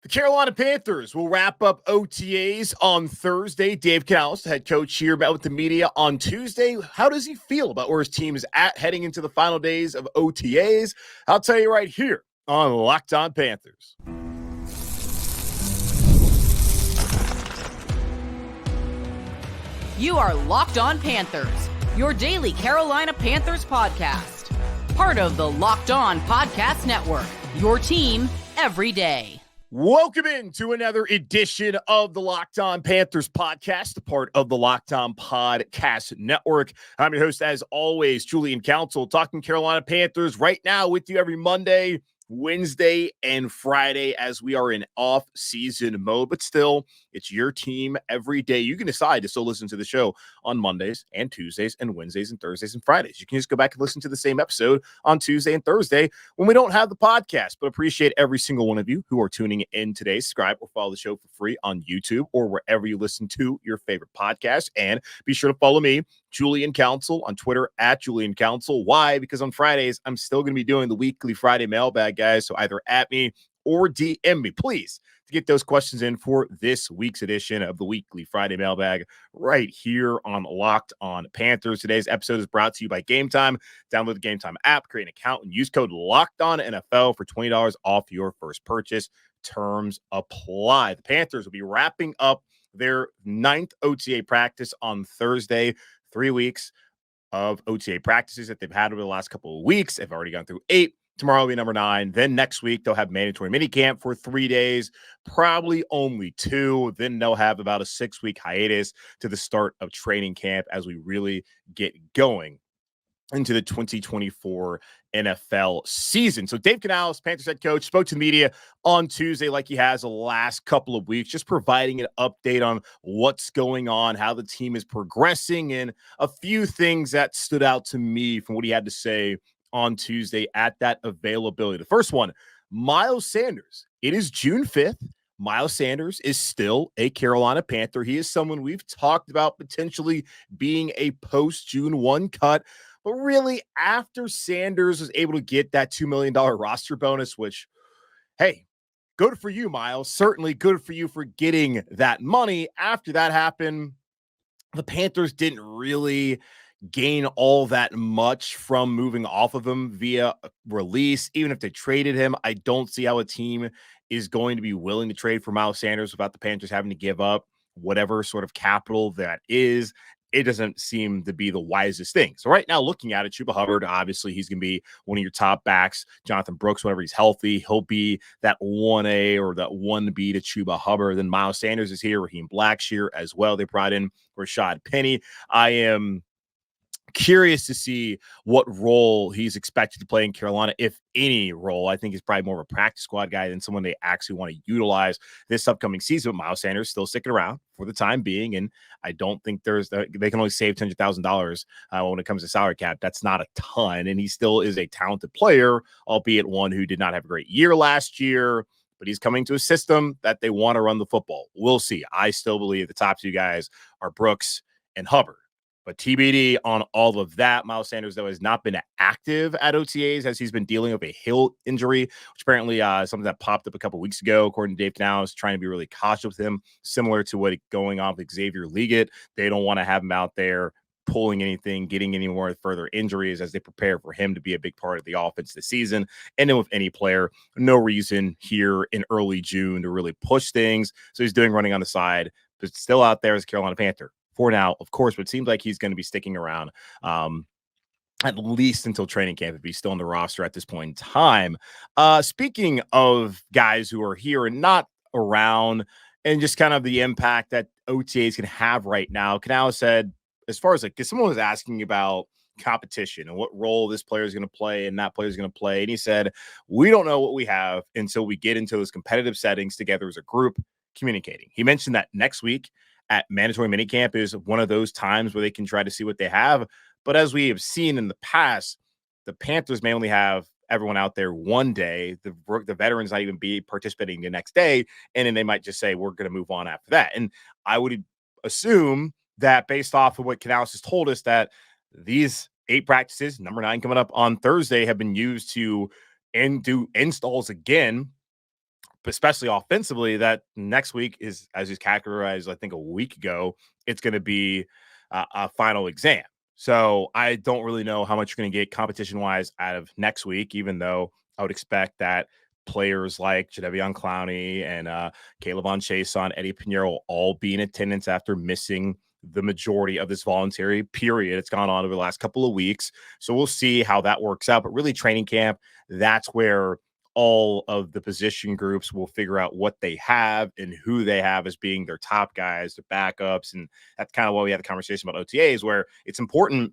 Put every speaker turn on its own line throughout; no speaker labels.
The Carolina Panthers will wrap up OTAs on Thursday. Dave Canales, the head coach here, met with the media on Tuesday. How does he feel about where his team is at heading into the final days of OTAs? I'll tell you right here on Locked On Panthers.
You are Locked On Panthers, your daily Carolina Panthers podcast. Part of the Locked On Podcast Network, your team every day.
Welcome into another edition of the Locked On Panthers podcast, a part of the Locked On Podcast Network. I'm your host, as always, Julian Council, talking Carolina Panthers right now with you every Monday, Wednesday, and Friday as we are in off-season mode, but still, it's your team every day. You can decide to still listen to the show on Mondays and Tuesdays and Wednesdays and Thursdays and Fridays. You can just go back and listen to the same episode on Tuesday and Thursday when we don't have the podcast, but appreciate every single one of you who are tuning in today. Subscribe or follow the show for free on YouTube or wherever you listen to your favorite podcast. And be sure to follow me, Julian Council, on Twitter at Julian Council. Why? Because on Fridays, I'm still going to be doing the weekly Friday mailbag, guys. So either at me or DM me, please, to get those questions in for this week's edition of the weekly Friday mailbag right here on Locked On Panthers. Today's episode is brought to you by Game Time. Download the Game Time app, create an account, and use code LOCKEDONNFL for $20 off your first purchase. Terms apply. The Panthers will be wrapping up their 9th OTA practice on Thursday. 3 weeks of OTA practices that they've had over the last couple of weeks. They've already gone through 8. Tomorrow will be number 9. Then next week, they'll have mandatory minicamp for 3 days, probably only 2. Then they'll have about a 6-week hiatus to the start of training camp as we really get going into the 2024 NFL season. So Dave Canales, Panthers head coach, spoke to the media on Tuesday like he has the last couple of weeks, just providing an update on what's going on, how the team is progressing, and a few things that stood out to me from what he had to say on Tuesday at that availability. The first one, Miles Sanders. It is June 5th. Miles Sanders is still a Carolina Panther. He is someone we've talked about potentially being a post-June 1 cut. But really, after Sanders was able to get that $2 million roster bonus, which, hey, good for you, Miles. Certainly good for you for getting that money. After that happened, the Panthers didn't really gain all that much from moving off of him via release. Even if they traded him, I don't see how a team is going to be willing to trade for Miles Sanders without the Panthers having to give up whatever sort of capital that is. It doesn't seem to be the wisest thing. So right now, looking at it, Chuba Hubbard, obviously he's going to be one of your top backs. Jonathan Brooks, whenever he's healthy, he'll be that 1A or that 1B to Chuba Hubbard. Then Miles Sanders is here. Raheem Blackshear as well. They brought in Rashad Penny. I am curious to see what role he's expected to play in Carolina, if any role. I think he's probably more of a practice squad guy than someone they actually want to utilize this upcoming season. But Miles Sanders still sticking around for the time being, and I don't think they can only save $200,000 when it comes to salary cap. That's not a ton, and he still is a talented player, albeit one who did not have a great year last year. But he's coming to a system that they want to run the football. We'll see. I still believe the top 2 guys are Brooks and Hubbard. But TBD on all of that. Miles Sanders, though, has not been active at OTAs as he's been dealing with a heel injury, which apparently something that popped up a couple weeks ago, according to Dave Canales, trying to be really cautious with him, similar to what going on with Xavier Leggett. They don't want to have him out there pulling anything, getting any more further injuries as they prepare for him to be a big part of the offense this season. And then with any player, no reason here in early June to really push things. So he's doing running on the side, but still out there as a Carolina Panther for now, of course, but it seems like he's going to be sticking around at least until training camp if he's still on the roster at this point in time. Speaking of guys who are here and not around and just kind of the impact that OTAs can have right now, Canales said, as far as like, because someone was asking about competition and what role this player is going to play and that player is going to play. And he said, we don't know what we have until we get into those competitive settings together as a group communicating. He mentioned that next week at mandatory minicamp is one of those times where they can try to see what they have. But as we have seen in the past, the Panthers may only have everyone out there one day. The veterans not even be participating the next day. And then they might just say, we're going to move on after that. And I would assume that based off of what Canales has told us, that these 8 practices, number 9 coming up on Thursday, have been used to do installs again especially offensively, that next week is, as he's categorized, I think a week ago, it's going to be a final exam. So I don't really know how much you're going to get competition wise out of next week, even though I would expect that players like Jadeveon Clowney and Caleb on Chason, Eddie Pinheiro will all be in attendance after missing the majority of this voluntary period. It's gone on over the last couple of weeks. So we'll see how that works out. But really, training camp, that's where all of the position groups will figure out what they have and who they have as being their top guys, their backups. And that's kind of why we had the conversation about OTAs, where it's important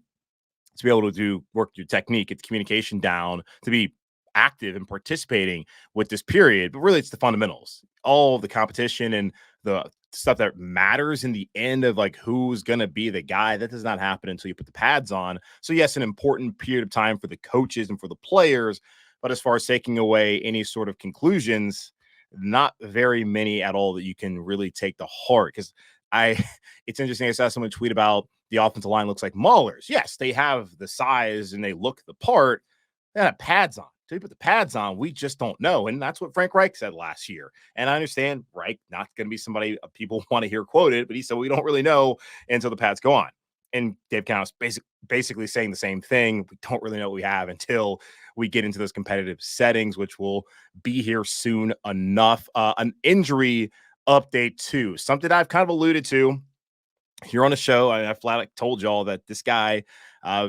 to be able to work your technique, get the communication down, to be active and participating with this period. But really, it's the fundamentals, all the competition and the stuff that matters in the end of like who's going to be the guy. That does not happen until you put the pads on. So yes, an important period of time for the coaches and for the players. But as far as taking away any sort of conclusions, not very many at all that you can really take to heart. Because it's interesting. I saw someone tweet about the offensive line looks like Maulers. Yes, they have the size and they look the part. They have pads on. Until you put the pads on, we just don't know. And that's what Frank Reich said last year. And I understand Reich, not going to be somebody people want to hear quoted, but he said, we don't really know until the pads go on. And Dave Canales basically saying the same thing. We don't really know what we have until we get into those competitive settings, which will be here soon enough. An injury update too, something I've kind of alluded to here on the show. I flat out told y'all that this guy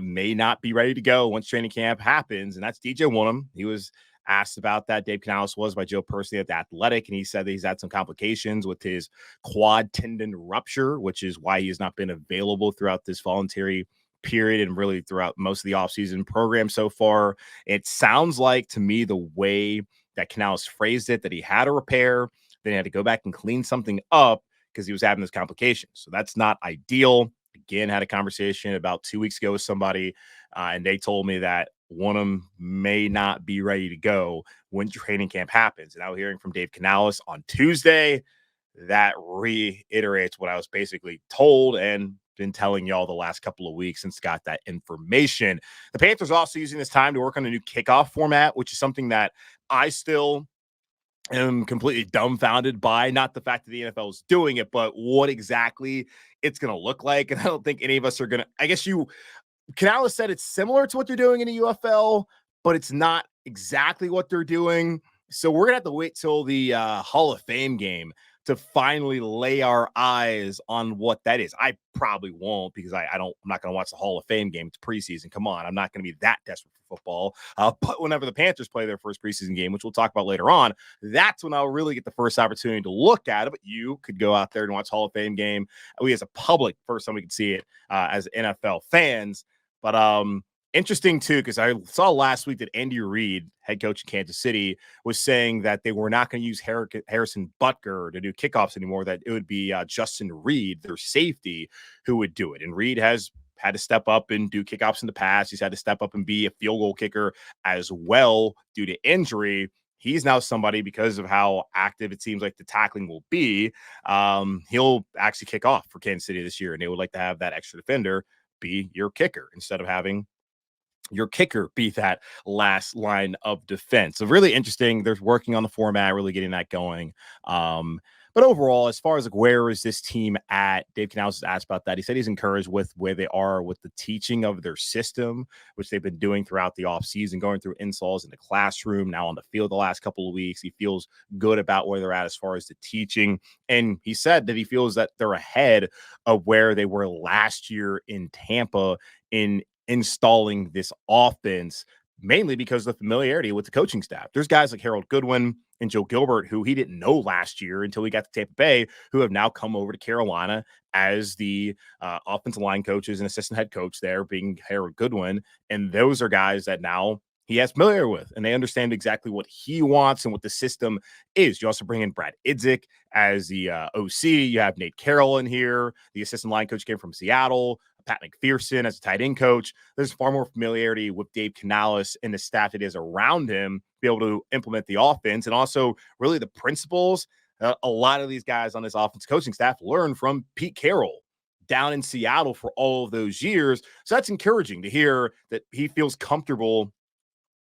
may not be ready to go once training camp happens, and that's DJ Wonnum. He was asked about that. Dave Canales was by Joe Percy at The Athletic, and he said that he's had some complications with his quad tendon rupture, which is why he has not been available throughout this voluntary period and really throughout most of the offseason program so far. It sounds like to me the way that Canales phrased it, that he had a repair, then he had to go back and clean something up because he was having those complications. So that's not ideal. Again, had a conversation about 2 weeks ago with somebody, and they told me that one of them may not be ready to go when training camp happens. And now hearing from Dave Canales on Tuesday, that reiterates what I was basically told and been telling y'all the last couple of weeks since got that information. The Panthers are also using this time to work on a new kickoff format, which is something that I still am completely dumbfounded by. Not the fact that the NFL is doing it, but what exactly it's going to look like. And I don't think any of us are going to, I guess Canales said it's similar to what they're doing in the UFL, but it's not exactly what they're doing. So we're going to have to wait till the Hall of Fame game to finally lay our eyes on what that is. I probably won't because I'm not going to watch the Hall of Fame game. It's preseason. Come on. I'm not going to be that desperate for football. But whenever the Panthers play their first preseason game, which we'll talk about later on, that's when I'll really get the first opportunity to look at it. But you could go out there and watch Hall of Fame game. We as a public, first time we could see it as NFL fans. But interesting too, because I saw last week that Andy Reid, head coach in Kansas City, was saying that they were not going to use Harrison Butker to do kickoffs anymore, that it would be Justin Reid, their safety, who would do it. And Reid has had to step up and do kickoffs in the past. He's had to step up and be a field goal kicker as well due to injury. He's now somebody, because of how active it seems like the tackling will be, he'll actually kick off for Kansas City this year. And they would like to have that extra defender be your kicker instead of having your kicker be that last line of defense. So really interesting. They're working on the format, really getting that going. But overall, as far as like where is this team at, Dave Canales was asked about that. He said he's encouraged with where they are with the teaching of their system, which they've been doing throughout the offseason, going through installs in the classroom, now on the field the last couple of weeks. He feels good about where they're at as far as the teaching. And he said that he feels that they're ahead of where they were last year in Tampa in installing this offense, mainly because of the familiarity with the coaching staff. There's guys like Harold Goodwin and Joe Gilbert, who he didn't know last year until he got to Tampa Bay, who have now come over to Carolina as the offensive line coaches and assistant head coach there, being Harold Goodwin. And those are guys that now he has familiar with, and they understand exactly what he wants and what the system is. You also bring in Brad Idzik as the OC. You have Nate Carroll in here. The assistant line coach came from Seattle. Pat McPherson as a tight end coach. There's far more familiarity with Dave Canales and the staff that is around him to be able to implement the offense, and also really the principles. A lot of these guys on this offense coaching staff learned from Pete Carroll down in Seattle for all of those years. So that's encouraging to hear that he feels comfortable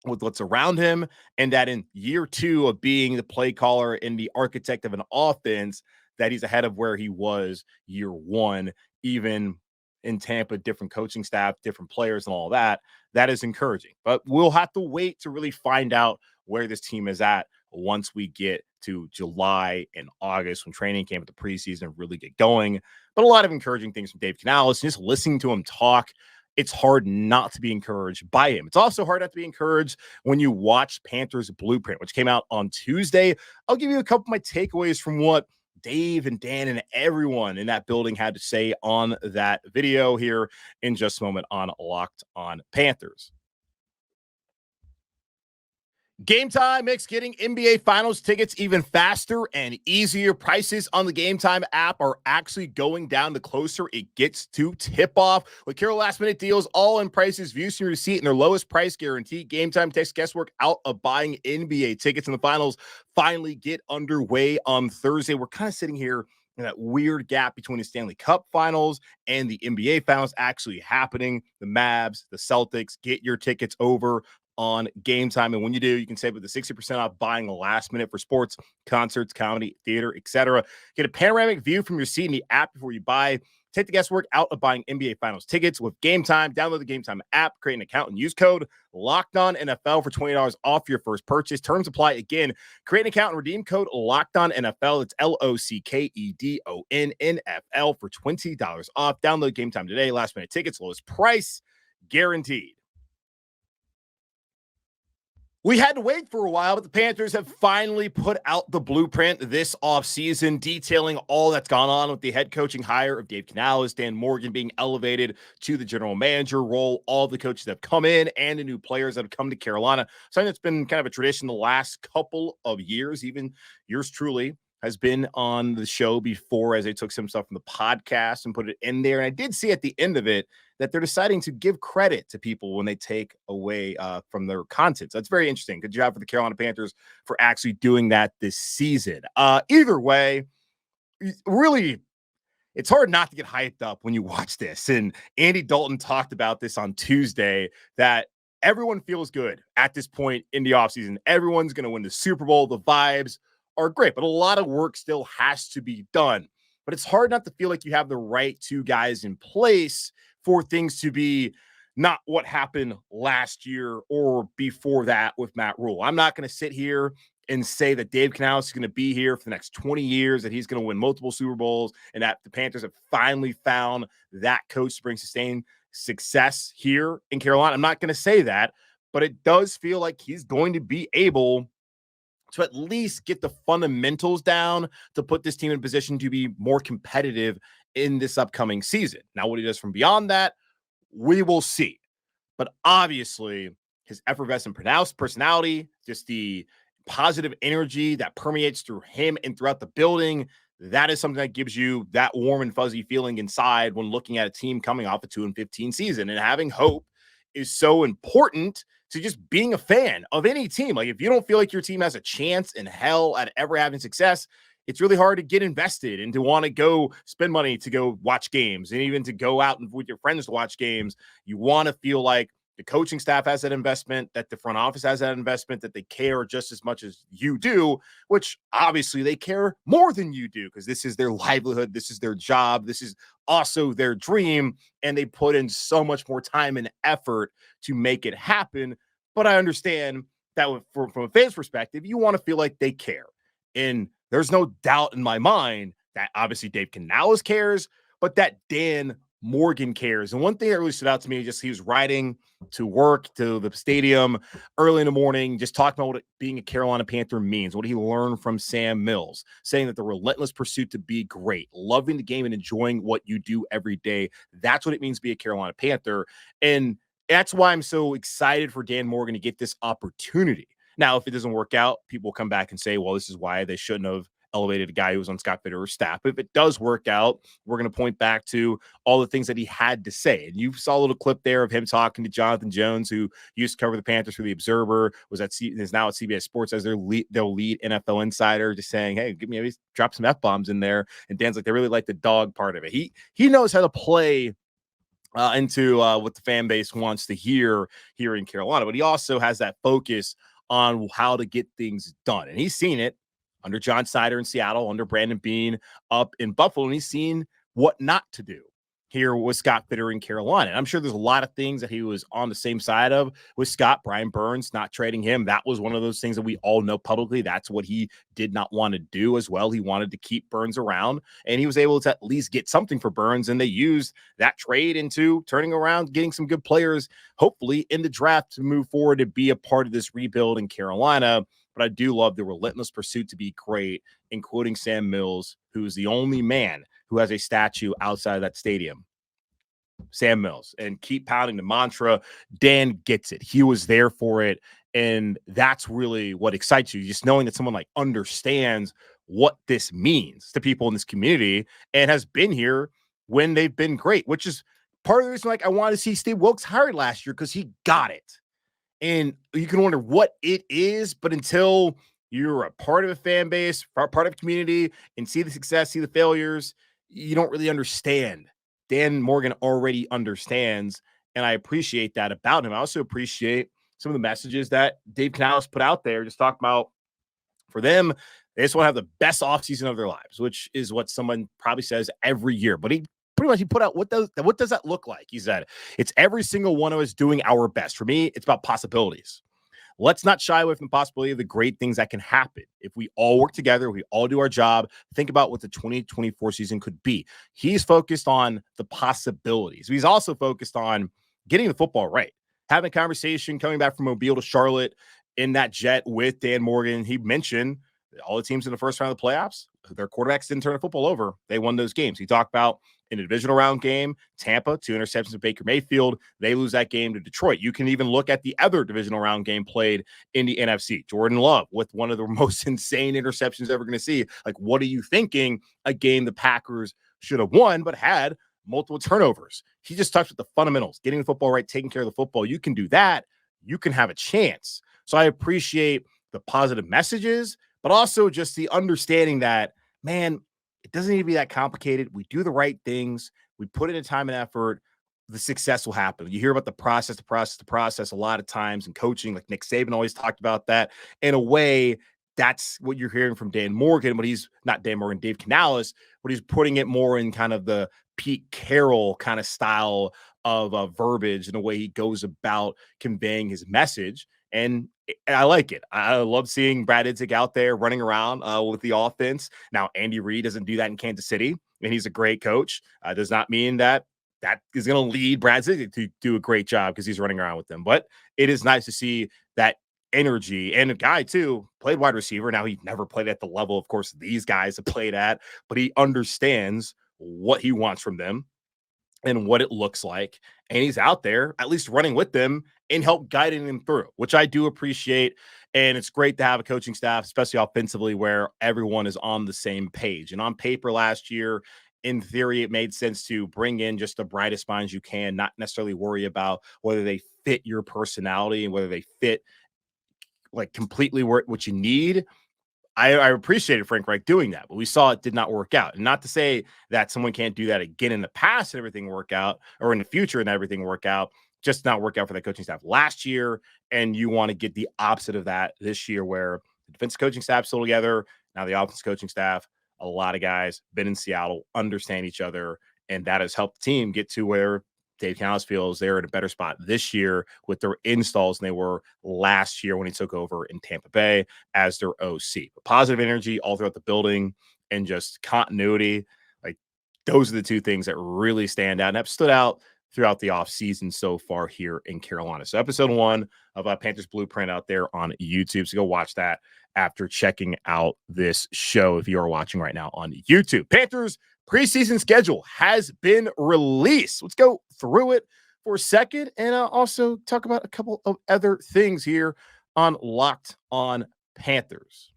with what's around him, and that in year 2 of being the play caller and the architect of an offense, that he's ahead of where he was year 1, even in Tampa, different coaching staff, different players, and all that. That is encouraging. But we'll have to wait to really find out where this team is at once we get to July and August, when training camp, the preseason really get going. But a lot of encouraging things from Dave Canales. Just listening to him talk, it's hard not to be encouraged by him. It's also hard not to be encouraged when you watch Panthers Blueprint, which came out on Tuesday. I'll give you a couple of my takeaways from what Dave and Dan and everyone in that building had to say on that video here in just a moment on Locked On Panthers. Game Time makes getting NBA Finals tickets even faster and easier. Prices on the Game Time app are actually going down the closer it gets to tip-off. With Carol last-minute deals, all-in prices, views from your receipt, and their lowest price guarantee, Game Time takes guesswork out of buying NBA tickets. And the finals finally get underway on Thursday. We're kind of sitting here in that weird gap between the Stanley Cup Finals and the NBA Finals actually happening. The Mavs, the Celtics, get your tickets over on Game Time. And when you do, you can save up to 60% off buying the last minute for sports, concerts, comedy, theater, etc. Get a panoramic view from your seat in the app before you buy. Take the guesswork out of buying NBA Finals tickets with Game Time. Download the Game Time app, create an account, and use code LOCKEDONNFL for $20 off your first purchase. Terms apply. Again, create an account and redeem code LOCKEDONNFL. It's LOCKEDONNFL for $20 off. Download Game Time today. Last minute tickets, lowest price guaranteed. We had to wait for a while, but the Panthers have finally put out the blueprint this offseason, detailing all that's gone on with the head coaching hire of Dave Canales, Dan Morgan being elevated to the general manager role, all the coaches that have come in, and the new players that have come to Carolina. Something that's been kind of a tradition the last couple of years, even yours truly has been on the show before, as they took some stuff from the podcast and put it in there. And I did see at the end of it that they're deciding to give credit to people when they take away from their content. So that's very interesting. Good job for the Carolina Panthers for actually doing that this season. Either way, really, it's hard not to get hyped up when you watch this. And Andy Dalton talked about this on Tuesday, that everyone feels good at this point in the offseason. Everyone's going to win the Super Bowl. The vibes are great, but a lot of work still has to be done. But it's hard not to feel like you have the right two guys in place for things to be not what happened last year or before that with Matt Rule. I'm not going to sit here and say that Dave Canales is going to be here for the next 20 years, that he's going to win multiple Super Bowls, and that the Panthers have finally found that coach to bring sustained success here in Carolina. I'm not going to say that, but it does feel like he's going to be able to at least get the fundamentals down to put this team in a position to be more competitive in this upcoming season. Now, what he does from beyond that, we will see. But obviously, his effervescent pronounced personality, just the positive energy that permeates through him and throughout the building, that is something that gives you that warm and fuzzy feeling inside when looking at a team coming off a 2-15 season. And having hope is so important to just being a fan of any team. Like, if you don't feel like your team has a chance in hell at ever having success, it's really hard to get invested and to want to go spend money to go watch games, and even to go out and with your friends to watch games. You want to feel like the coaching staff has that investment, that the front office has that investment, that they care just as much as you do, which obviously they care more than you do, because this is their livelihood. This is their job. This is also their dream. And they put in so much more time and effort to make it happen. But I understand that from a fan's perspective, you want to feel like they care. And there's no doubt in my mind that obviously Dave Canales cares, but that Dan Morgan cares. And one thing that really stood out to me, just he was riding to work to the stadium early in the morning, just talking about what being a Carolina Panther means, what he learned from Sam Mills, saying that the relentless pursuit to be great, loving the game and enjoying what you do every day. That's what it means to be a Carolina Panther. And that's why I'm so excited for Dan Morgan to get this opportunity. Now, if it doesn't work out, people will come back and say, well, this is why they shouldn't have elevated a guy who was on Scott Fitterer's staff. But if it does work out, we're going to point back to all the things that he had to say. And you saw a little clip there of him talking to Jonathan Jones, who used to cover the Panthers for the Observer, is now at CBS Sports as their lead NFL insider, just saying, hey, give me drop some F-bombs in there. And Dan's like, they really like the dog part of it. He knows how to play into what the fan base wants to hear here in Carolina. But he also has that focus on how to get things done. And he's seen it under John Snyder in Seattle, under Brandon Beane up in Buffalo, and he's seen what not to do here with Scott Fitter in Carolina. And I'm sure there's a lot of things that he was on the same side of with Scott. Brian Burns not trading him. That was one of those things that we all know publicly. That's what he did not want to do as well. He wanted to keep Burns around, and he was able to at least get something for Burns. And they used that trade into turning around, getting some good players, hopefully in the draft to move forward and be a part of this rebuild in Carolina. But I do love the relentless pursuit to be great, including Sam Mills, who is the only man who has a statue outside of that stadium. Sam Mills, and keep pounding the mantra. Dan gets it. He was there for it. And that's really what excites you. Just knowing that someone like understands what this means to people in this community and has been here when they've been great, which is part of the reason like I wanted to see Steve Wilks hired last year, because he got it. And you can wonder what it is, but until you're a part of a fan base, part of a community, and see the success, see the failures, you don't really understand. Dan Morgan already understands, and I appreciate that about him. I also appreciate some of the messages that Dave Canales put out there, just talking about for them, they just want to have the best offseason of their lives, which is what someone probably says every year. But he pretty much put out what does that look like? He said, it's every single one of us doing our best. For me, it's about possibilities. Let's not shy away from the possibility of the great things that can happen. If we all work together, we all do our job, think about what the 2024 season could be. He's focused on the possibilities. He's also focused on getting the football right. Having a conversation, coming back from Mobile to Charlotte in that jet with Dan Morgan. He mentioned all the teams in the first round of the playoffs, their quarterbacks didn't turn the football over. They won those games. He talked about in a divisional round game, Tampa, 2 interceptions of Baker Mayfield. They lose that game to Detroit. You can even look at the other divisional round game played in the NFC. Jordan Love with one of the most insane interceptions ever going to see. Like, what are you thinking? A game the Packers should have won, but had multiple turnovers. He just touched with the fundamentals, getting the football right, taking care of the football. You can do that. You can have a chance. So I appreciate the positive messages, but also just the understanding that, man, it doesn't need to be that complicated. We do the right things. We put in time and effort. The success will happen. You hear about the process a lot of times in coaching, like Nick Saban always talked about that. In a way, that's what you're hearing from Dan Morgan, but he's not Dan Morgan, Dave Canales, but he's putting it more in kind of the Pete Carroll kind of style of verbiage and the way he goes about conveying his message. And I like it. I love seeing Brad Idzik out there running around with the offense. Now, Andy Reid doesn't do that in Kansas City, and he's a great coach. Does not mean that is going to lead Brad Idzik to do a great job because he's running around with them. But it is nice to see that energy. And a guy, too, played wide receiver. Now, he never played at the level, of course, these guys have played at, but he understands what he wants from them and what it looks like. And he's out there at least running with them and help guiding them through, which I do appreciate. And it's great to have a coaching staff, especially offensively, where everyone is on the same page. And on paper last year, in theory, it made sense to bring in just the brightest minds you can, not necessarily worry about whether they fit your personality and whether they fit like completely what you need. I appreciated Frank Reich doing that, but we saw it did not work out. And not to say that someone can't do that again in the past and everything work out, or in the future and everything work out, just not work out for that coaching staff last year. And you want to get the opposite of that this year, where the defense coaching staff still together. Now the offense coaching staff, a lot of guys been in Seattle, understand each other, and that has helped the team get to where Dave Canales feels they're in a better spot this year with their installs than they were last year when he took over in Tampa Bay as their OC. But positive energy all throughout the building and just continuity. Like, those are the two things that really stand out and have stood out throughout the offseason so far here in Carolina. So episode 1 of Panthers Blueprint out there on YouTube. So go watch that after checking out this show if you are watching right now on YouTube. Panthers preseason schedule has been released. Let's go through it for a second and also talk about a couple of other things here on Locked On Panthers.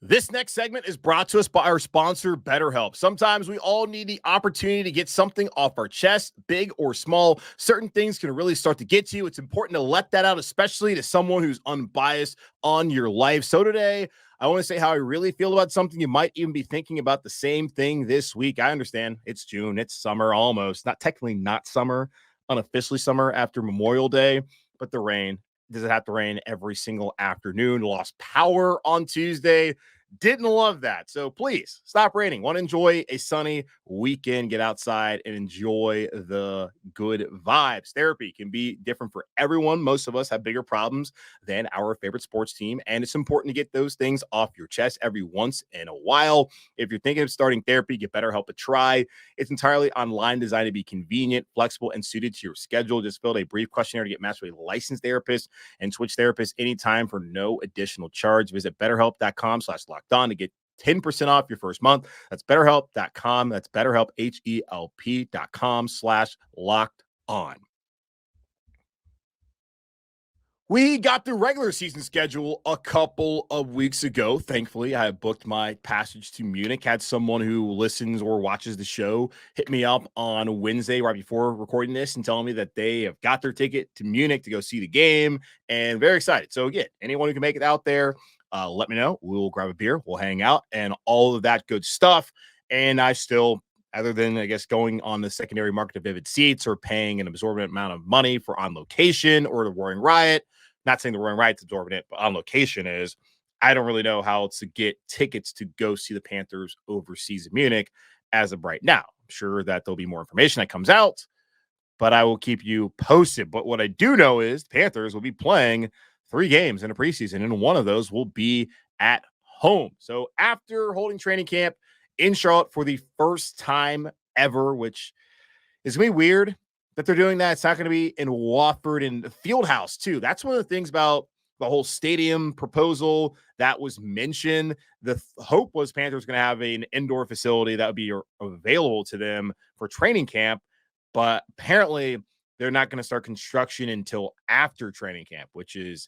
This next segment is brought to us by our sponsor, BetterHelp. Sometimes we all need the opportunity to get something off our chest, big or small. Certain things can really start to get to you. It's important to let that out, especially to someone who's unbiased on your life. So today, I want to say how I really feel about something. You might even be thinking about the same thing this week. I understand it's June, it's summer almost, not technically not summer, unofficially summer after Memorial Day, but the rain. Does it have to rain every single afternoon? Lost power on Tuesday. Didn't love that. So please stop raining. Want to enjoy a sunny weekend, get outside and enjoy the good vibes. Therapy can be different for everyone. Most of us have bigger problems than our favorite sports team, and it's important to get those things off your chest every once in a while. If you're thinking of starting therapy, give BetterHelp a try. It's entirely online, designed to be convenient, flexible, and suited to your schedule. Just fill out a brief questionnaire to get matched with a licensed therapist and switch therapists anytime for no additional charge. Visit betterhelp.com/lockdown to get 10% off your first month. That's betterhelp.com. That's betterhelp, HELP.com/locked on. We got the regular season schedule a couple of weeks ago. Thankfully, I booked my passage to Munich. Had someone who listens or watches the show hit me up on Wednesday right before recording this and telling me that they have got their ticket to Munich to go see the game, and very excited. So again, anyone who can make it out there, let me know. We'll grab a beer, we'll hang out, and all of that good stuff. And I still, other than, I guess, going on the secondary market of Vivid Seats or paying an absorbent amount of money for On Location or the Roaring Riot, not saying the Roaring Riot's absorbing it, but On Location is, I don't really know how to get tickets to go see the Panthers overseas in Munich as of right now. I'm sure that there'll be more information that comes out, but I will keep you posted. But what I do know is the Panthers will be playing 3 games in a preseason, and one of those will be at home. So after holding training camp in Charlotte for the first time ever, which is going to be weird that they're doing that. It's not going to be in Wofford and the Fieldhouse too. That's one of the things about the whole stadium proposal that was mentioned. The hope was Panthers going to have an indoor facility that would be available to them for training camp, but apparently they're not going to start construction until after training camp, which is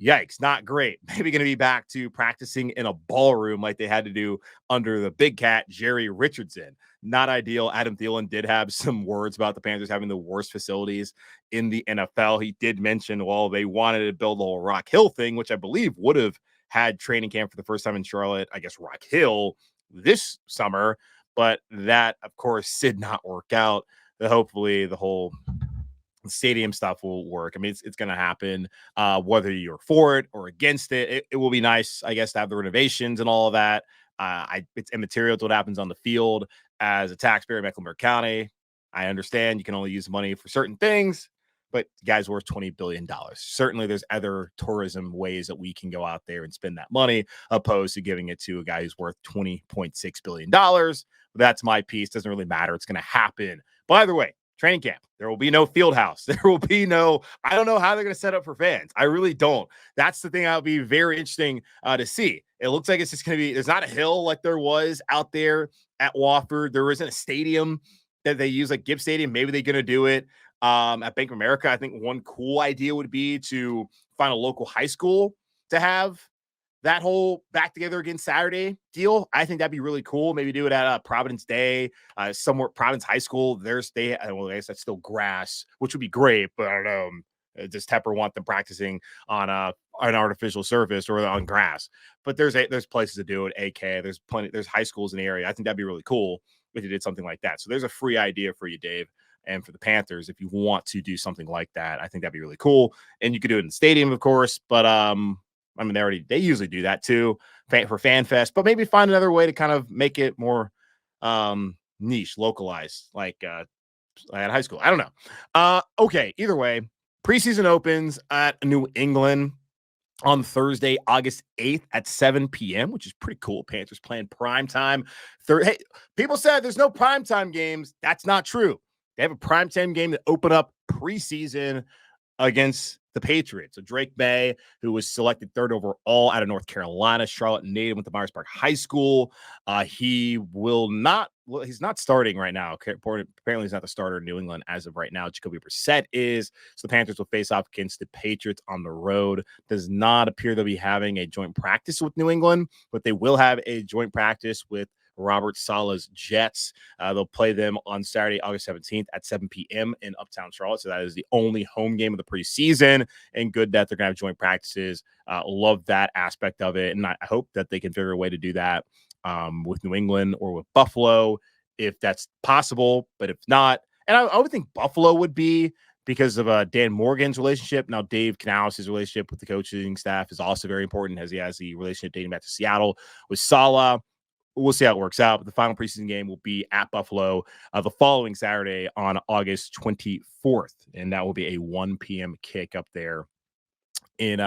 yikes, not great. Maybe going to be back to practicing in a ballroom like they had to do under the big cat, Jerry Richardson. Not ideal. Adam Thielen did have some words about the Panthers having the worst facilities in the NFL. He did mention, well, they wanted to build the whole Rock Hill thing, which I believe would have had training camp for the first time in Charlotte, I guess Rock Hill this summer, but that, of course, did not work out. Hopefully the whole stadium stuff will work. I mean, it's going to happen, whether you're for it or against it. It will be nice, I guess, to have the renovations and all of that. It's immaterial to what happens on the field. As a taxpayer in Mecklenburg County, I understand you can only use money for certain things, but the guy's worth $20 billion. Certainly there's other tourism ways that we can go out there and spend that money, opposed to giving it to a guy who's worth $20.6 billion. But that's my piece. Doesn't really matter. It's going to happen. By the way, training camp, there will be no field house. There will be no, I don't know how they're going to set up for fans. I really don't. That's the thing that'll be very interesting to see. It looks like it's just going to be, there's not a hill like there was out there at Wofford. There isn't a stadium that they use like Gibbs Stadium. Maybe they're going to do it at Bank of America. I think one cool idea would be to find a local high school to have that whole back together again Saturday deal. I think that'd be really cool. Maybe do it at Providence Day, somewhere Providence High School. Well, I guess that's still grass, which would be great, but I don't know. Does Tepper want them practicing on an artificial surface or on grass? But there's places to do it. AK, there's high schools in the area. I think that'd be really cool if you did something like that. So there's a free idea for you, Dave, and for the Panthers if you want to do something like that. I think that'd be really cool, and you could do it in the stadium, of course. But I mean, they usually do that too for Fan Fest, but maybe find another way to kind of make it more niche, localized, like at high school. I don't know. Okay, either way. Preseason opens at New England on Thursday, August 8th at 7 p.m., which is pretty cool. Panthers playing primetime. Hey, people said there's no primetime games. That's not true. They have a primetime game to open up preseason against the Patriots. So Drake May, who was selected 3rd overall out of North Carolina, Charlotte native, went to Myers Park High School. He's not starting right now. Apparently he's not the starter in New England as of right now. Jacoby Brissett is. So the Panthers will face off against the Patriots on the road. Does not appear they'll be having a joint practice with New England, but they will have a joint practice with Robert Saleh's Jets. They'll play them on Saturday, August 17th at 7 p.m. in Uptown Charlotte. So that is the only home game of the preseason, and good that they're going to have joint practices. Love that aspect of it. And I hope that they can figure a way to do that with New England or with Buffalo if that's possible. But if not, and I would think Buffalo would be, because of Dan Morgan's relationship. Now, Dave Canales' relationship with the coaching staff is also very important, as he has the relationship dating back to Seattle with Saleh. We'll see how it works out. But the final preseason game will be at Buffalo the following Saturday on August 24th. And that will be a 1 p.m. kick up there in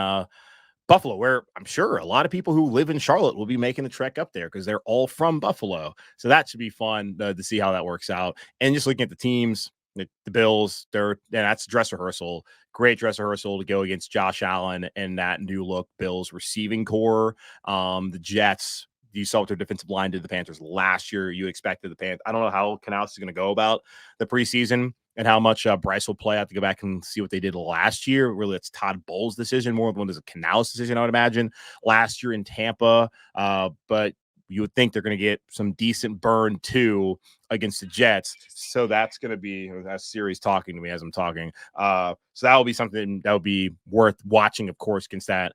Buffalo, where I'm sure a lot of people who live in Charlotte will be making the trek up there because they're all from Buffalo. So that should be fun to see how that works out. And just looking at the teams, the Bills, that's dress rehearsal. Great dress rehearsal to go against Josh Allen and that new look Bills receiving core. The Jets, you saw what their defensive line did to the Panthers last year. You expected the Panthers. I don't know how Canales is going to go about the preseason and how much Bryce will play. I have to go back and see what they did last year. Really, it's Todd Bowles' decision more than one is a Canales decision, I would imagine, last year in Tampa. But you would think they're going to get some decent burn too against the Jets. So that's going to be that series talking to me as I'm talking. So that will be something that would be worth watching, of course, against that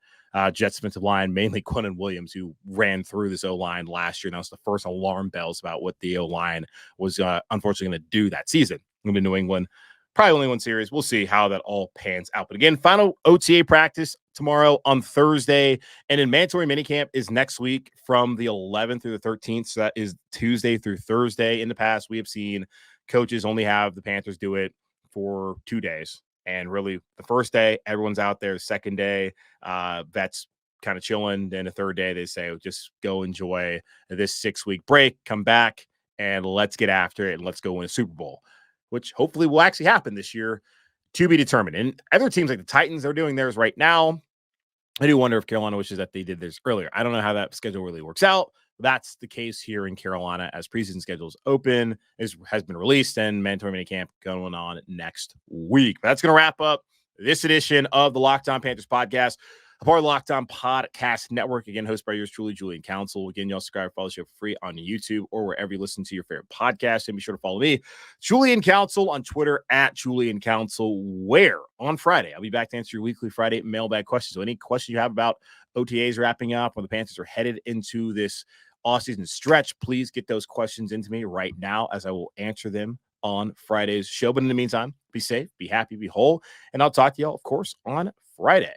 Jets defensive line, mainly Quinnen Williams, who ran through this O-line last year. And that was the first alarm bells about what the O-line was unfortunately going to do that season. Going to New England. Probably only one series. We'll see how that all pans out. But again, final OTA practice tomorrow on Thursday. And then mandatory minicamp is next week from the 11th through the 13th. So that is Tuesday through Thursday. In the past, we have seen coaches only have the Panthers do it for 2 days. And really, the first day, everyone's out there. The second day, vets kind of chilling. Then the third day, they say, just go enjoy this 6-week break, come back, and let's get after it, and let's go win a Super Bowl, which hopefully will actually happen this year, to be determined. And other teams like the Titans are doing theirs right now. I do wonder if Carolina wishes that they did theirs earlier. I don't know how that schedule really works out. That's the case here in Carolina as preseason schedules open, has been released, and mandatory minicamp going on next week. But that's going to wrap up this edition of the Locked On Panthers podcast, a part of the Locked On Podcast Network. Again, hosted by yours truly, Julian Council. Again, y'all subscribe, follow the show for free on YouTube or wherever you listen to your favorite podcast. And be sure to follow me, Julian Council, on Twitter at Julian Council, where on Friday, I'll be back to answer your weekly Friday mailbag questions. So any questions you have about OTAs wrapping up, when the Panthers are headed into this off-season stretch, please get those questions into me right now, as I will answer them on Friday's show. But in the meantime, be safe, be happy, be whole, and I'll talk to y'all, of course, on Friday.